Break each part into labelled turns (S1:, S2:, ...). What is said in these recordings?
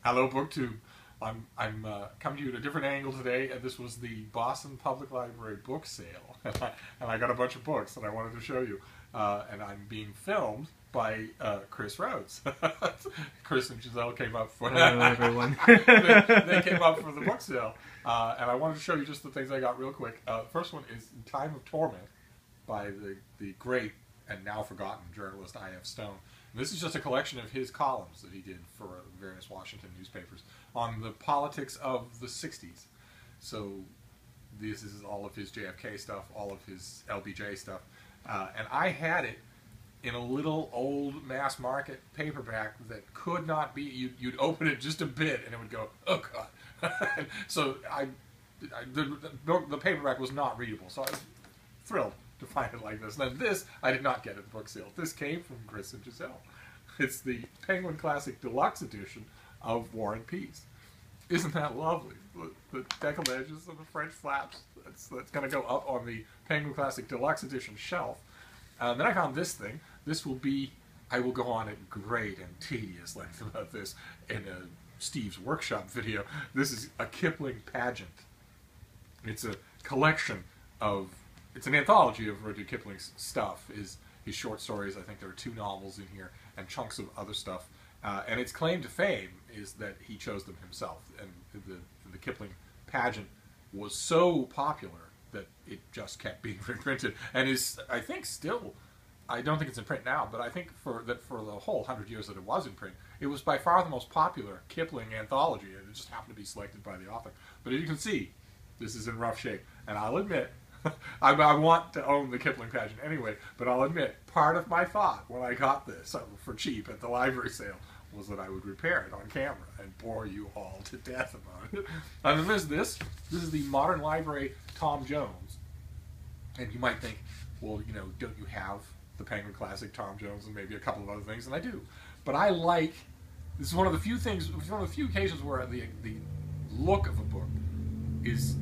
S1: Hello, BookTube. I'm coming to you at a different angle today, and this was the Boston Public Library book sale, and I got a bunch of books that I wanted to show you, and I'm being filmed by Chris Rhodes. Chris and Giselle came up for
S2: hello, everyone.
S1: they came up for the book sale, and I wanted to show you just the things I got real quick. The first one is Time of Torment by the great and now forgotten journalist I.F. Stone. And this is just a collection of his columns that he did for various Washington newspapers on the politics of the 60s. So this is all of his JFK stuff, all of his LBJ stuff. And I had it in a little old mass market paperback that could not be, you'd open it just a bit and it would go, oh God. So the paperback was not readable. So I was thrilled to find it like this. And then this, I did not get at the book sale. This came from Chris and Giselle. It's the Penguin Classic Deluxe Edition of War and Peace. Isn't that lovely? The decalages and the French flaps. That's going to go up on the Penguin Classic Deluxe Edition shelf. Then I found this thing. This will be, I will go on at great and tedious length about this in a Steve's Workshop video. This is a Kipling pageant. It's a collection of, it's an anthology of Rudyard Kipling's stuff. His short stories, I think there are 2 novels in here, and chunks of other stuff. And its claim to fame is that he chose them himself. And the Kipling pageant was so popular that it just kept being reprinted. And is, I think, still, I don't think it's in print now, but I think for the whole 100 years that it was in print, it was by far the most popular Kipling anthology. And it just happened to be selected by the author. But as you can see, this is in rough shape. And I'll admit, I want to own the Kipling pageant anyway, but I'll admit, part of my thought when I got this for cheap at the library sale was that I would repair it on camera and bore you all to death about it. And then there's this. This is the Modern Library Tom Jones. And you might think, well, you know, don't you have the Penguin Classic Tom Jones and maybe a couple of other things? And I do. But I like, this is one of the few things, one of the few occasions where the look of a book is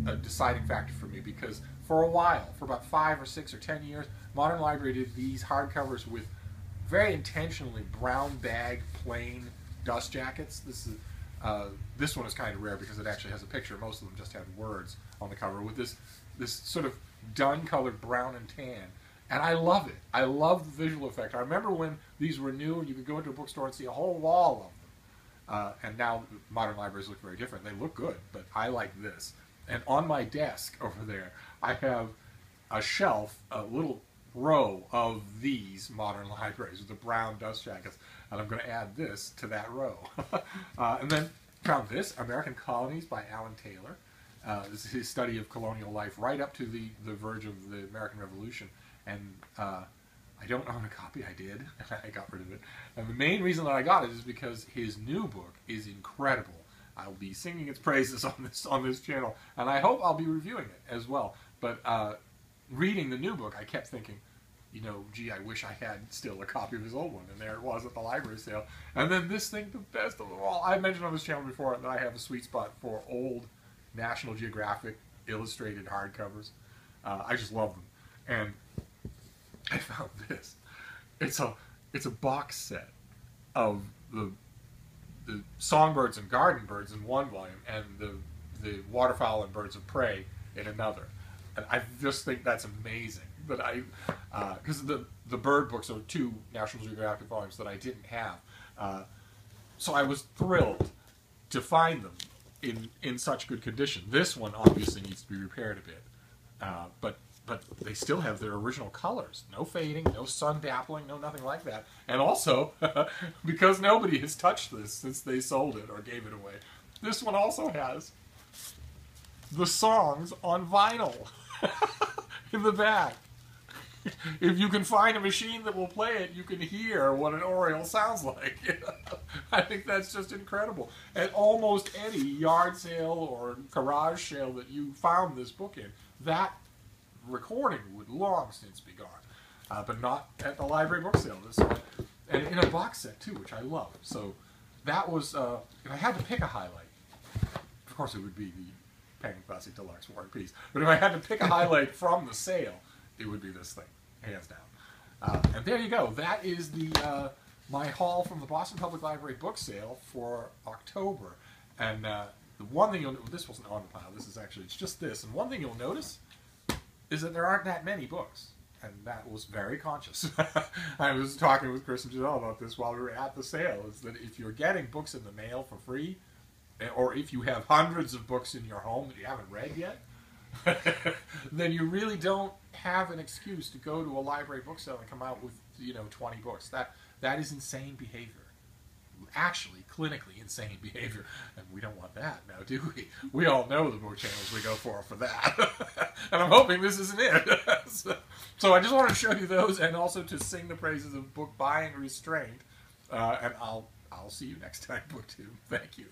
S1: a deciding factor for me, because for a while, for about 5 or 6 or 10 years, Modern Library did these hardcovers with very intentionally brown bag, plain dust jackets. This one is kind of rare because it actually has a picture. Most of them just had words on the cover with this sort of dun-colored brown and tan. And I love it. I love the visual effect. I remember when these were new and you could go into a bookstore and see a whole wall of them. And now modern libraries look very different. They look good, but I like this. And on my desk over there, I have a shelf, a little row of these modern libraries with the brown dust jackets. And I'm going to add this to that row. And then found this, American Colonies by Alan Taylor. This is his study of colonial life right up to the verge of the American Revolution. And I don't own a copy. I did. I got rid of it. And the main reason that I got it is because his new book is incredible. I'll be singing its praises on this channel, and I hope I'll be reviewing it as well. But reading the new book, I kept thinking, you know, gee, I wish I had still a copy of his old one, and there it was at the library sale. And then this thing, the best of them all, I mentioned on this channel before that I have a sweet spot for old National Geographic illustrated hardcovers. I just love them. And I found this. It's a box set of the songbirds and garden birds in one volume, and the waterfowl and birds of prey in another. And I just think that's amazing. That because the bird books are 2 National Geographic volumes that I didn't have, so I was thrilled to find them in such good condition. This one obviously needs to be repaired a bit, but they still have their original colors. No fading, no sun dappling, no nothing like that. And also, because nobody has touched this since they sold it or gave it away, this one also has the songs on vinyl in the back. If you can find a machine that will play it, you can hear what an oriole sounds like. I think that's just incredible. At almost any yard sale or garage sale that you found this book in, that recording would long since be gone, but not at the library book sale. And in a box set too, which I love. So that was, if I had to pick a highlight, of course it would be the Penguin Classic Deluxe War and Peace, but if I had to pick a highlight from the sale, it would be this thing, hands down. And there you go. That is the my haul from the Boston Public Library book sale for October. And the one thing this wasn't on the pile, this is actually, it's just this. And one thing you'll notice is that there aren't that many books. And that was very conscious. I was talking with Chris and Giselle about this while we were at the sale, is that if you're getting books in the mail for free, or if you have hundreds of books in your home that you haven't read yet, then you really don't have an excuse to go to a library book sale and come out with 20 books. That is insane behavior. Actually, clinically insane behavior, and we don't want that now, do we? We all know the book channels we go for that, and I'm hoping this isn't it. So I just want to show you those, and also to sing the praises of book buying restraint. And I'll see you next time, BookTube. Thank you.